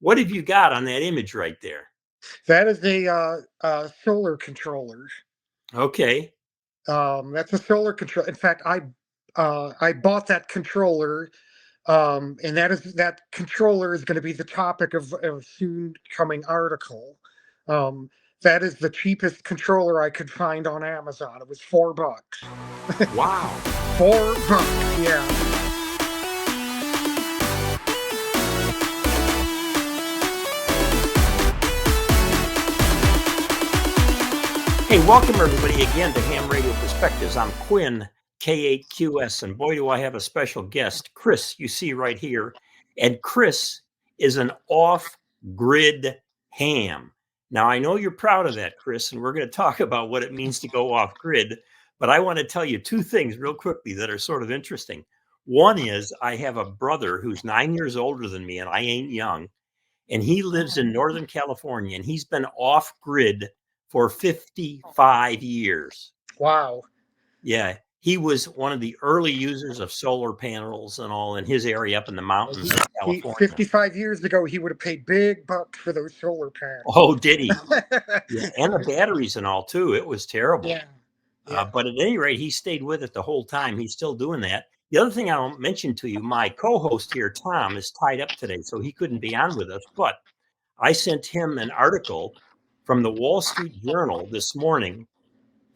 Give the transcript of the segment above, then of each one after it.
What have you got on that image right there? That is a solar controller. Okay. That's a solar control. In fact, I bought that controller, and that controller is going to be the topic of a soon coming article. Um, that is the cheapest controller I could find on Amazon. It was $4. Wow. $4, yeah. Hey, welcome everybody again to Ham Radio Perspectives. I'm Quinn, K8QS, and boy, do I have a special guest, Chris, you see right here. And Chris is an off-grid ham. Now, I know you're proud of that, Chris, and we're going to talk about what it means to go off-grid, but I want to tell you two things real quickly that are sort of interesting. One is I have a brother who's 9 years older than me, and I ain't young, and he lives in Northern California, and he's been off-grid for 55 years. Wow. Yeah, he was one of the early users of solar panels and all in his area up in the mountains of He California. 55 years ago, he would have paid big bucks for those solar panels. Oh, did he? Yeah, and the batteries and all too. It was terrible. Yeah, yeah. But at any rate, he stayed with it the whole time. He's still doing that. The other thing I'll mention to you, my co-host here, Tom, is tied up today, so he couldn't be on with us. But I sent him an article from the Wall Street Journal this morning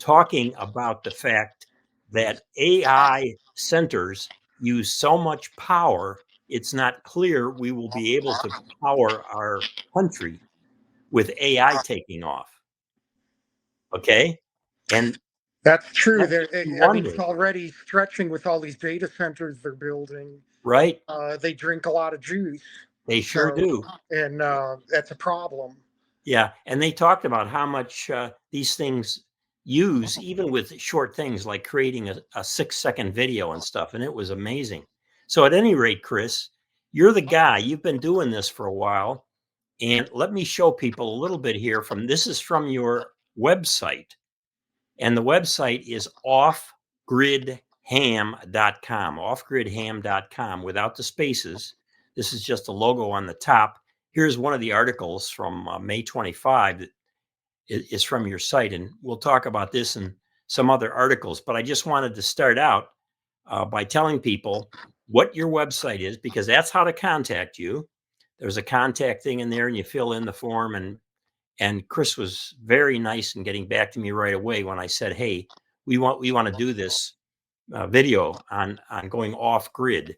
talking about the fact that AI centers use so much power, it's not clear we will be able to power our country with AI taking off. Okay. And That's true. that There, makes you I mean, wonder, it's already stretching with all these data centers they're building. right? They drink a lot of juice, They sure so do. and that's a problem. Yeah. And they talked about how much these things use, even with short things like creating a 6-second video and stuff. And it was amazing. So, at any rate, Chris, you're the guy. You've been doing this for a while. And let me show people a little bit here from this is from your website. And the website is offgridham.com without the spaces. This is just a logo on the top. Here's one of the articles from May 25 that is from your site. And we'll talk about this and some other articles. But I just wanted to start out by telling people what your website is, because that's how to contact you. There's a contact thing in there and you fill in the form, and Chris was very nice in getting back to me right away when I said, "Hey, we want to do this video on going off grid,"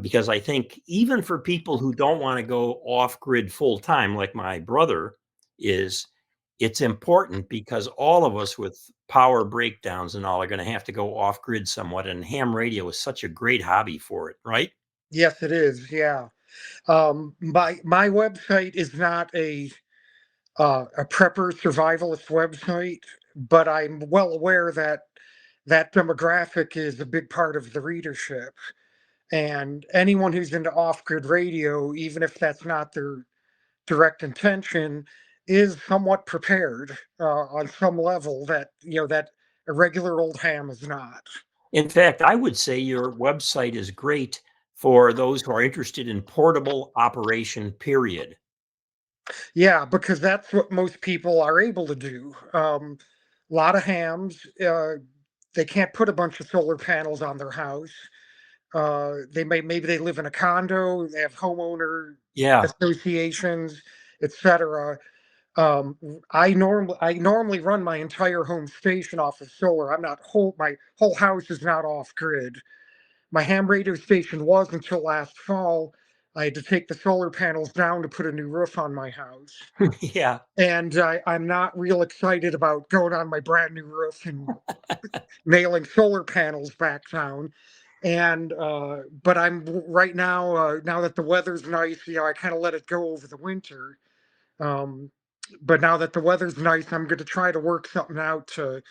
because I think even for people who don't want to go off grid full time, like my brother is, it's important because all of us with power breakdowns and all are going to have to go off grid somewhat. And ham radio is such a great hobby for it, right? Yes, it is. Yeah. My website is not a prepper survivalist website, but I'm well aware that that demographic is a big part of the readership. And anyone who's into off grid radio, even if that's not their direct intention, is somewhat prepared on some level that, that a regular old ham is not. In fact, I would say your website is great for those who are interested in portable operation, period. Yeah, because that's what most people are able to do. A lot of hams, they can't put a bunch of solar panels on their house. Maybe they live in a condo, they have homeowner Yeah. associations, etc. I normally run my entire home station off of solar. I'm not whole My whole house is not off grid. My ham radio station was until last fall. I had to take the solar panels down to put a new roof on my house. Yeah. And I'm not real excited about going on my brand new roof and nailing solar panels back down. And but I'm right now, now that the weather's nice, I kind of let it go over the winter. Um, but now that the weather's nice, I'm going to try to work something out to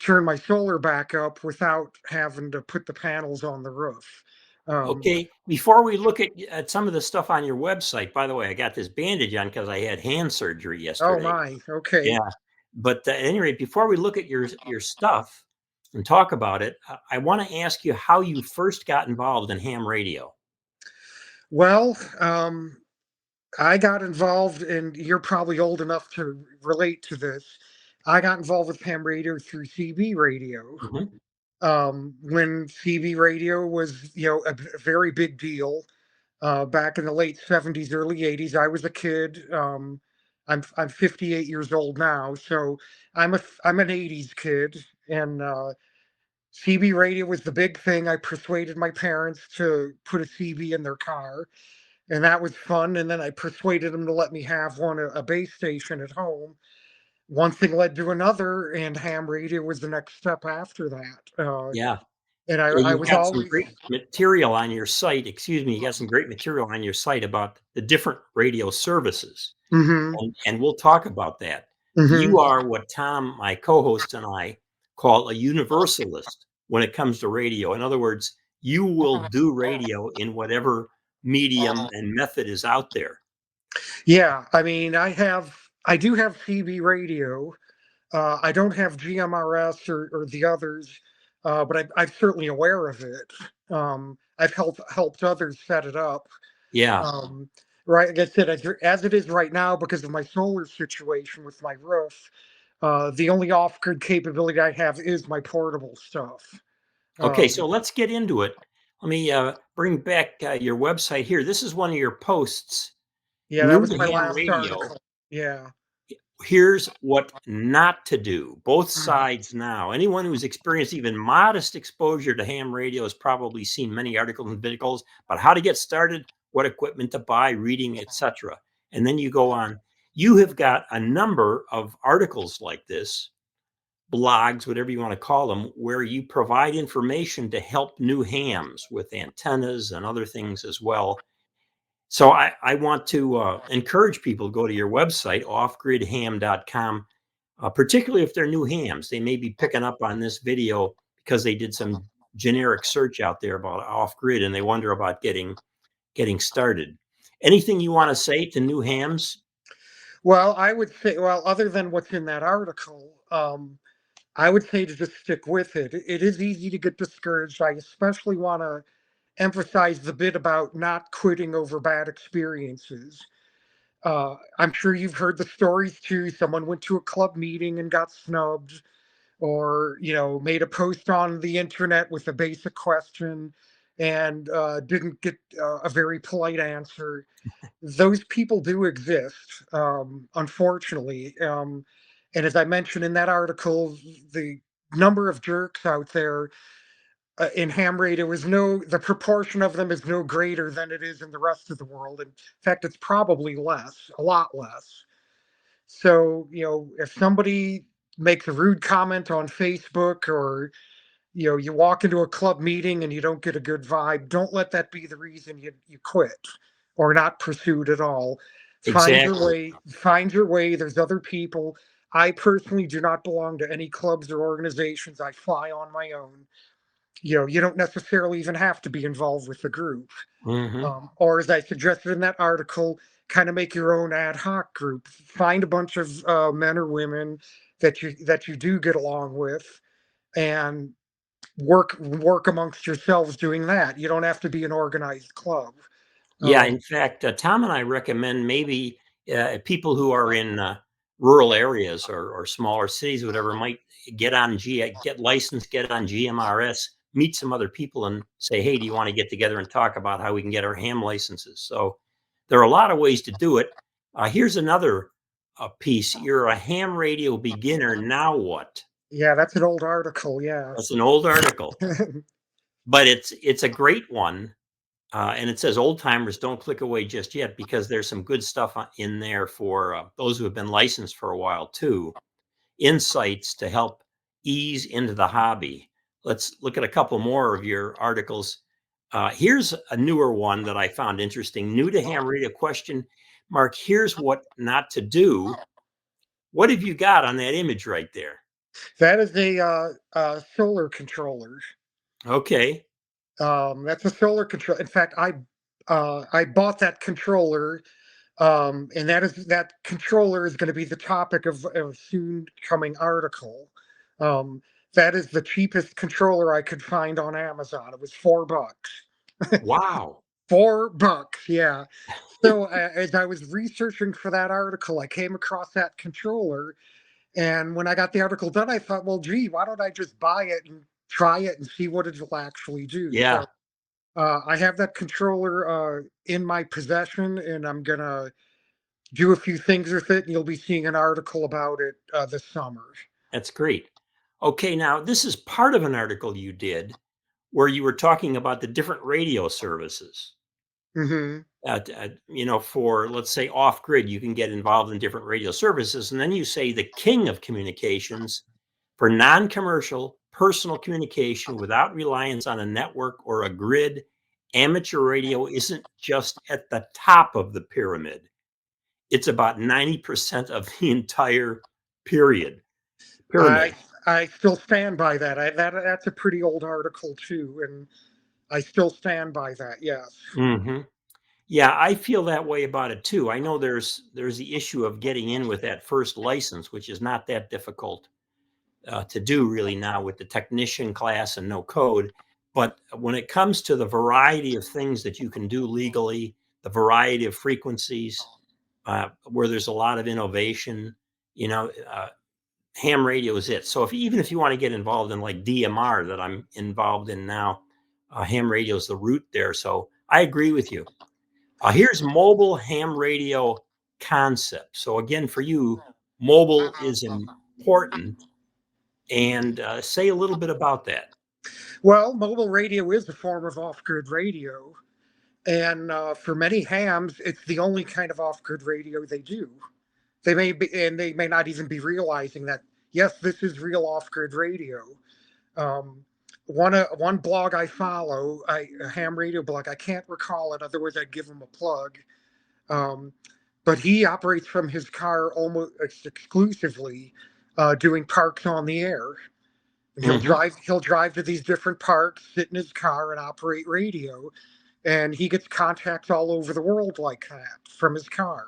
turn my solar back up without having to put the panels on the roof. Um, Okay. Before we look at some of the stuff on your website, by the way, I got this bandage on because I had hand surgery oh yesterday. my, okay. Yeah. But at any rate, before we look at your stuff and talk about it, I want to ask you how you first got involved in ham radio. Well, I got involved, and you're probably old enough to relate to this. I got involved with ham radio through CB radio. Mhm. When CB radio was, a very big deal, back in the late 70s, early 80s. I was a kid. I'm 58 years old now, so I'm an 80s kid, and CB radio was the big thing. I persuaded my parents to put a CB in their car, and that was fun. And then I persuaded them to let me have one, a base station at home. One thing led to another, and ham radio was the next step after that. Yeah. And Yeah, I you've was got some always. great material on your site. Excuse me, you got some great material on your site about the different radio services, Hmm. and we'll talk about that. Hmm. You are what Tom, my co-host, and I call a universalist when it comes to radio. In other words, you will do radio in whatever medium and method is out there. Yeah, I mean, I do have CB radio. I don't have GMRS or the others, but I'm certainly aware of it. I've helped others set it up. Yeah. Um, right, like I said, as it is right now, because of my solar situation with my roof, the only off-grid capability I have is my portable stuff. Okay, Um, so let's get into it. Let me bring back your website here. This is one of your posts. yeah, that New was to my ham last radio. article. Yeah. Here's what not to do. Both Mhm. sides now. Anyone who's experienced even modest exposure to ham radio has probably seen many articles and vehicles about how to get started, what equipment to buy, reading, etc. And then you go on. You have got a number of articles like this, blogs, whatever you want to call them, where you provide information to help new hams with antennas and other things as well. So I want to encourage people to go to your website, offgridham.com, particularly if they're new hams. They may be picking up on this video because they did some generic search out there about off grid and they wonder about getting started. Anything you want to say to new hams? Well, I would say, well, other than what's in that article, I would say to just stick with it. It is easy to get discouraged. I especially want to emphasize the bit about not quitting over bad experiences. I'm sure you've heard the stories too. Someone went to a club meeting and got snubbed, or made a post on the internet with a basic question and didn't get a very polite answer. Those people do exist, unfortunately. And as I mentioned in that article, the number of jerks out there in ham radio is the proportion of them is no greater than it is in the rest of the world. In fact, it's probably less, a lot less. So, if somebody makes a rude comment on Facebook, or you walk into a club meeting and you don't get a good vibe, don't let that be the reason you quit or not pursued at all. Find your Exactly. way, find your way. There's other people. I personally do not belong to any clubs or organizations. I fly on my own. You don't necessarily even have to be involved with the group. Hmm. Or as I suggested in that article, kind of make your own ad hoc group. Find a bunch of men or women that you do get along with, and work amongst yourselves doing that. You don't have to be an organized club. Yeah, Um, in fact, Tom and I recommend maybe people who are in rural areas or smaller cities, whatever, might get licensed, get on GMRS, meet some other people, and say, "Hey, do you want to get together and talk about how we can get our ham licenses?" So there are a lot of ways to do it. Here's another piece. You're a ham radio beginner. Now what? yeah, that's an old article. Yeah. That's an old article, but it's a great one. And it says old timers don't click away just yet because there's some good stuff in there for those who have been licensed for a while too. Insights to help ease into the hobby. Let's look at a couple more of your articles. Here's a newer one that I found interesting. New to ham radio question mark. Here's what not to do. What have you got on that image right there? That is a solar controller. Okay. That's a solar control. In fact, I bought that controller, and that controller is going to be the topic of a soon coming article. Um, that is the cheapest controller I could find on Amazon. It was $4. Wow. $4. Yeah. So as I was researching for that article, I came across that controller, and when I got the article done, I thought, well, gee, why don't I just buy it and try it and see what it'll actually do? Yeah, So I have that controller in my possession, and I'm gonna do a few things with it, and you'll be seeing an article about it this summer. that's great. Okay, now this is part of an article you did where you were talking about the different radio services. Hmm. For let's say off grid, you can get involved in different radio services. And then you say the king of communications for non commercial personal communication without reliance on a network or a grid. Amateur radio isn't just at the top of the pyramid, it's about 90% of the entire period I pyramid. I still stand by that. That's a pretty old article too, and I still stand by that. Yes. Hmm. Yeah, I feel that way about it too. I know there's the issue of getting in with that first license, which is not that difficult to do really now with the technician class and no code. But when it comes to the variety of things that you can do legally, the variety of frequencies, where there's a lot of innovation, you know, ham radio is it. So even if you want to get involved in like DMR that I'm involved in now, ham radio is the root there. So I agree with you. Here's mobile ham radio concept. So again, for you, mobile is important, and say a little bit about that. Well, mobile radio is a form of off-grid radio, and for many hams, it's the only kind of off-grid radio they do. They may be, and they may not even be realizing that. Yes, this is real off-grid radio. Um, one blog I follow, a ham radio blog. I can't recall it. Otherwise, I'd give him a plug. Um, but he operates from his car almost exclusively, doing parks on the air. And Hmm. he'll drive to these different parks, sit in his car, and operate radio. And he gets contacts all over the world like that from his car.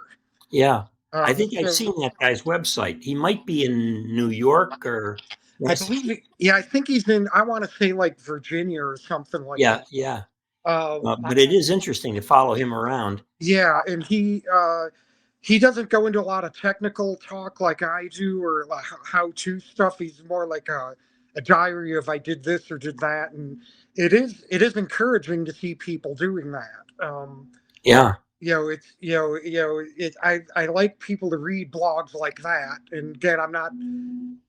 Yeah, I Um, think I've so seen that guy's website. He might be in New York or I Massachusetts. believe, yeah, I think he's in. I want to say like Virginia or something like Yeah, that. yeah. I, But it is interesting to follow him around. yeah, and he doesn't go into a lot of technical talk like I do or like how to stuff. He's more like a diary of I did this or did that, and it is encouraging to see people doing that. Yeah, It's I like people to read blogs like that. And again, I'm not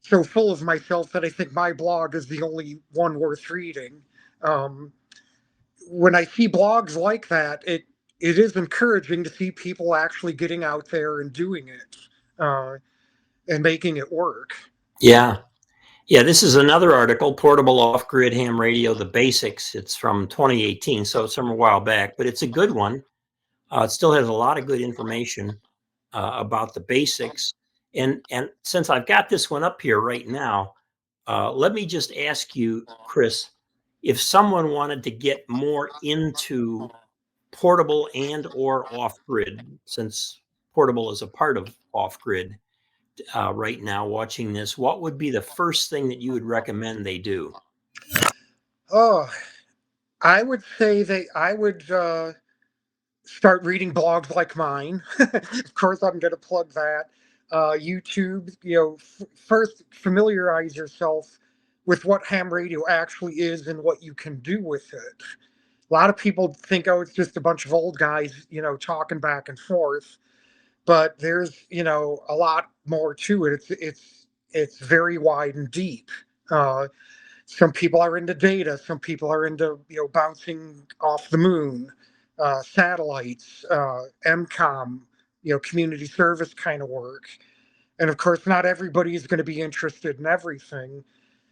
so full of myself that I think my blog is the only one worth reading. Um, when I see blogs like that, it is encouraging to see people actually getting out there and doing it, uh, and making it work. yeah, yeah. This is another article, Portable Off-Grid Ham Radio, the Basics. It's from 2018, so it's from a while back, but it's a good one. It still has a lot of good information about the basics. And since I've got this one up here right now, let me just ask you, Chris, if someone wanted to get more into portable and or off grid, since portable is a part of off grid right now, watching this, what would be the first thing that you would recommend they do? Oh, I would say I would start reading blogs like mine. Of course, I'm going to plug that. YouTube, first familiarize yourself with what ham radio actually is and what you can do with it. A lot of people think, oh, it's just a bunch of old guys, talking back and forth. But there's, a lot more to it. It's very wide and deep. Uh, some people are into data. Some people are into, bouncing off the moon, satellites, MCOM, community service kind of work. And of course, not everybody is going to be interested in everything.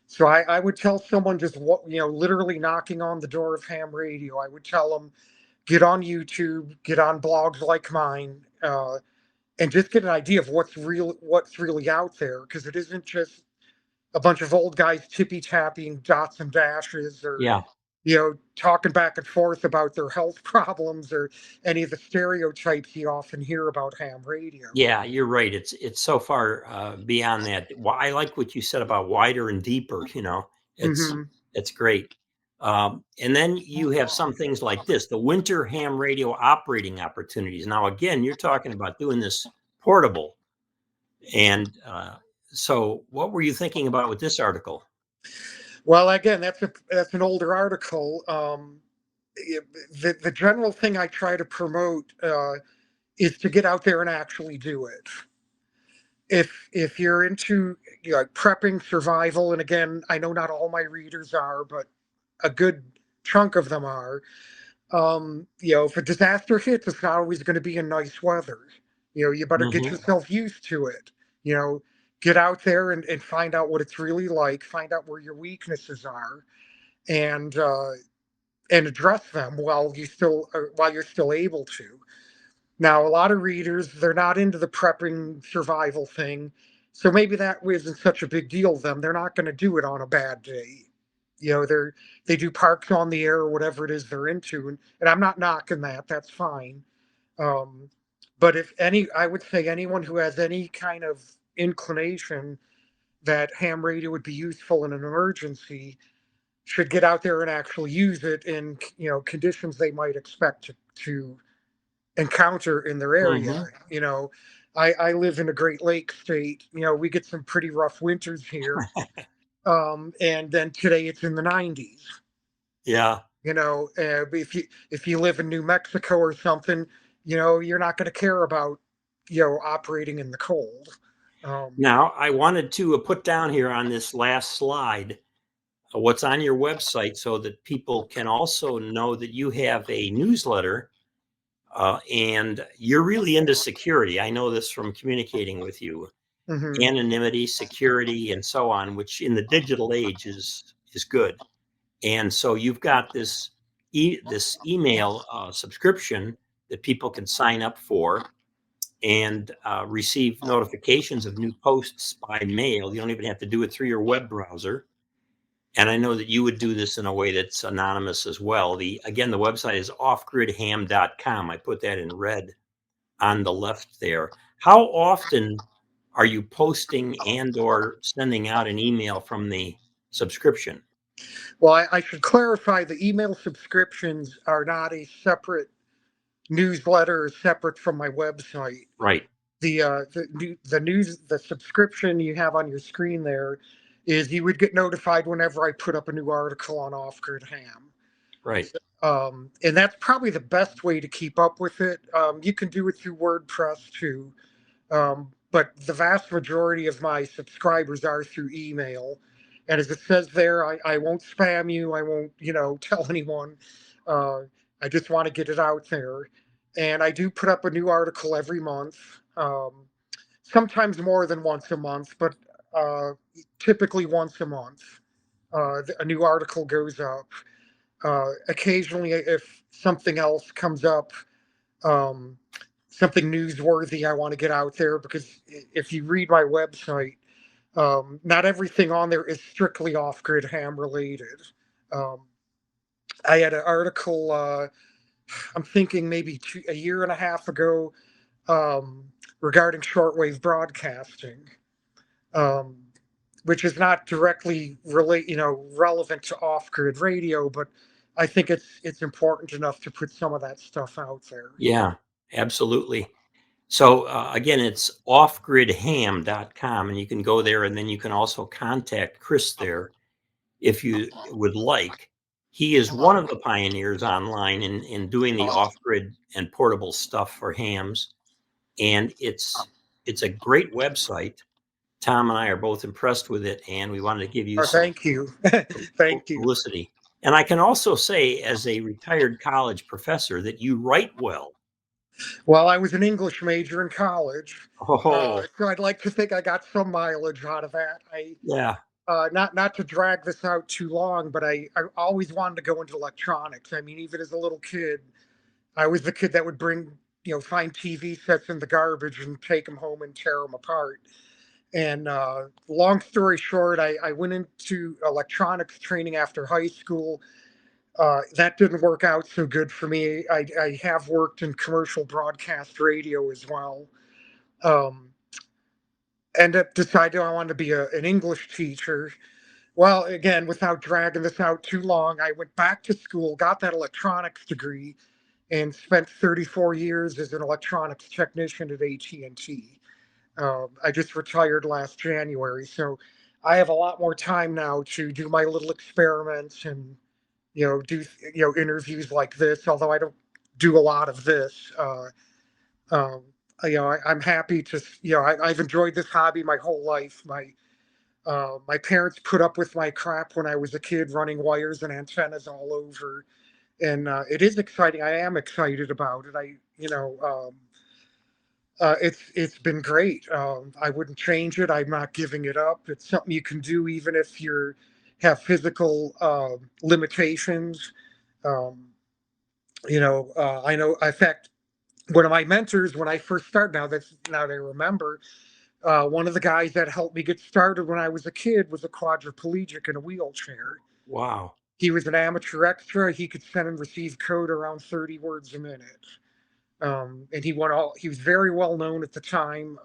So I would tell someone just what, literally knocking on the door of ham radio. I would tell them get on YouTube, get on blogs like mine, and just get an idea of what's really out there, because it isn't just a bunch of old guys tippy tapping dots and dashes, or Yeah. talking back and forth about their health problems, or any of the stereotypes you often hear about ham radio. Yeah, you're right. It's so far beyond that. I like what you said about wider and deeper. Hmm. It's great. And then you have some things like this, the winter ham radio operating opportunities. Now, again, you're talking about doing this portable. And so what were you thinking about with this article? Well, again, that's an older article. The general thing I try to promote is to get out there and actually do it. If you're into, like, prepping, survival, and again, I know not all my readers are, but a good chunk of them are. If a disaster hits, it's not always going to be in nice weather. You better get Mhm. yourself used to it. You know, get out there and find out what it's really like. Find out where your weaknesses are, and address them while you're still able to. Now, a lot of readers, they're not into the prepping survival thing, so maybe that isn't such a big deal to them. They're not going to do it on a bad day. They do parks on the air or whatever it is they're into, and I'm not knocking that. That's fine. Um, but if any, I would say anyone who has any kind of inclination that ham radio would be useful in an emergency should get out there and actually use it in conditions they might expect to encounter in their area. Mhm. I live in a Great Lakes state. We get some pretty rough winters here. And then today it's in the 90s. Yeah. If you live in New Mexico or something, you're not going to care about operating in the cold. Um, Now, I wanted to put down here on this last slide what's on your website so that people can also know that you have a newsletter and you're really into security. I know this from communicating with you. mhm. Anonymity, security, and so on, which in the digital age is good. And so you've got this email subscription that people can sign up for and receive notifications of new posts by mail. You don't even have to do it through your web browser. And I know that you would do this in a way that's anonymous as well. The website is offgridham.com. I put that in red on the left there. How often are you posting and or sending out an email from the subscription? Well, I should clarify, the email subscriptions are not a separate newsletter, separate from my website. Right, The subscription you have on your screen there is you would get notified whenever I put up a new article on Off Grid Ham. right. And that's probably the best way to keep up with it. You can do it through WordPress too. But the vast majority of my subscribers are through email. And as it says there, I won't spam you. I won't, tell anyone. Uh, I just want to get it out there. And I do put up a new article every month, sometimes more than once a month, but typically once a month. A new article goes up. Occasionally, if something else comes up, um, something newsworthy, I want to get out there, because if you read my website, not everything on there is strictly off grid ham related. Um, I had an article, I'm thinking maybe a year and a half ago, um, regarding shortwave broadcasting, um, which is not directly relevant to off grid radio, but I think it's important enough to put some of that stuff out there. Yeah, absolutely. So again, it's offgridham.com, and you can go there and then you can also contact Chris there if you would like. He is one of the pioneers online in doing the off-grid and portable stuff for hams. And it's a great website. Tom and I are both impressed with it, and we wanted to give you some Thank you. Thank you. publicity. And I can also say, as a retired college professor, that you write well. Well, I was an English major in college, Oh, so I'd like to think I got some mileage out of that. yeah, Not to drag this out too long, but I always wanted to go into electronics. I mean, even as a little kid, I was the kid that would find TV sets in the garbage and take them home and tear them apart. And long story short, I went into electronics training after high school. That didn't work out so good for me. I have worked in commercial broadcast radio as well. Um, Ended up deciding I wanted to be an English teacher. Well, again, without dragging this out too long, I went back to school, got that electronics degree, and spent 34 years as an electronics technician at AT&T. I just retired last January, so I have a lot more time now to do my little experiments and do interviews like this. Although I don't do a lot of this, um, I'm happy to I've enjoyed this hobby my whole life. My parents put up with my crap when I was a kid, running wires and antennas all over, and it is exciting. I am excited about it. It's been great. I wouldn't change it. I'm not giving it up. It's something you can do even if you have physical limitations. Um, I know. In fact, one of my mentors when I first started. Now that I remember, one of the guys that helped me get started when I was a kid was a quadriplegic in a wheelchair. Wow. He was an amateur extra. He could send and receive code around 30 words a minute. And he was very well known at the time,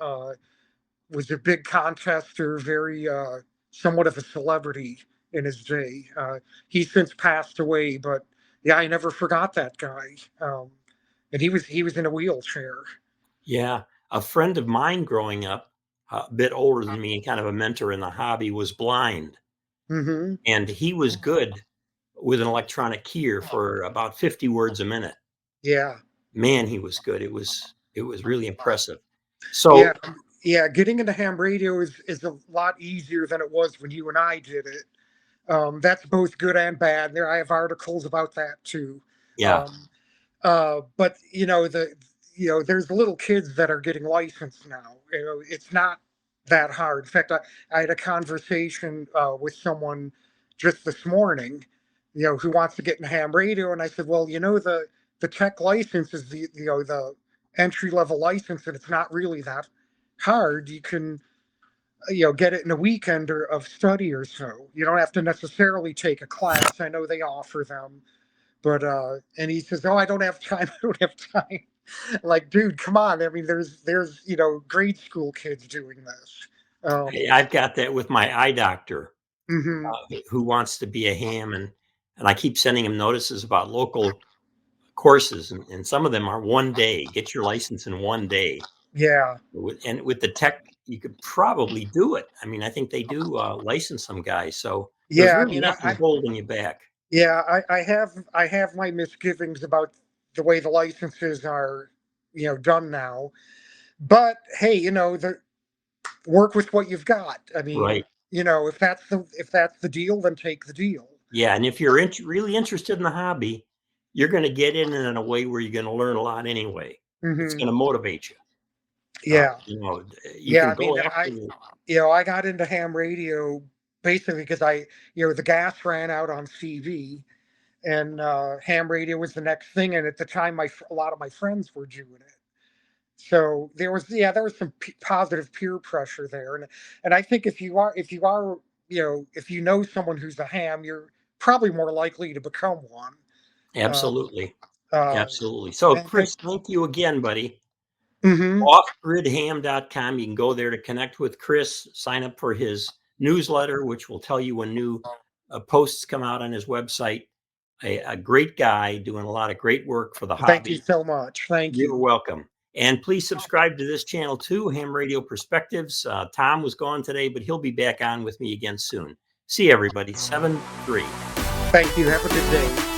was a big contester, very, somewhat of a celebrity in his day. He's since passed away, but yeah, I never forgot that guy. And he was in a wheelchair. Yeah. A friend of mine growing up, a bit older than me and kind of a mentor in the hobby, was blind. Hmm. And he was good with an electronic keyer for about 50 words a minute. Yeah. Man, he was good. It was really impressive. Yeah. So Yeah. Getting into ham radio is a lot easier than it was when you and I did it. That's both good and bad. There, I have articles about that too. yeah, Um, but there's little kids that are getting licensed now. It's not that hard. In fact, I had a conversation with someone just this morning, who wants to get in ham radio, and I said, well, the tech license is the entry level license, and it's not really that hard. You can get it in a weekend of study or so. You don't have to necessarily take a class. I know they offer them, but and he says, "Oh, I don't have time. I don't have time." Like, dude, come on. I mean, there's grade school kids doing this. I've got that with my eye doctor, Hmm. who wants to be a ham, and I keep sending him notices about local courses, and some of them are 1 day. Get your license in 1 day. Yeah, And with the tech, you could probably do it. I mean, I think they do license some guys, so there's yeah. I really mean, nothing holding you back. yeah, I have my misgivings about the way the licenses are, done now. But hey, work with what you've got. I mean, Right. if that's the deal, then take the deal. Yeah, and if you're really interested in the hobby, you're going to get in a way where you're going to learn a lot anyway. It's Hmm. going to motivate you. Yeah. You Yeah, can I mean, go after the I got into ham radio basically because the gas ran out on CV, and ham radio was the next thing. And at the time, a lot of my friends were doing it, so there was some positive peer pressure there, and I think if you know someone who's a ham, you're probably more likely to become one. Um, absolutely. uh, Absolutely. So, and thank. Chris, thank you again, buddy. Hmm. Offgridham.com. You can go there to connect with Chris, sign up for his newsletter, which will tell you when new posts come out on his website. A great guy doing a lot of great work for the Thank you hobby. so much. Thank You're you. welcome. And please subscribe to this channel too, Ham Radio Perspectives. Tom was gone today, but he'll be back on with me again soon. See you, everybody. 7-3. Thank you. Have a good day.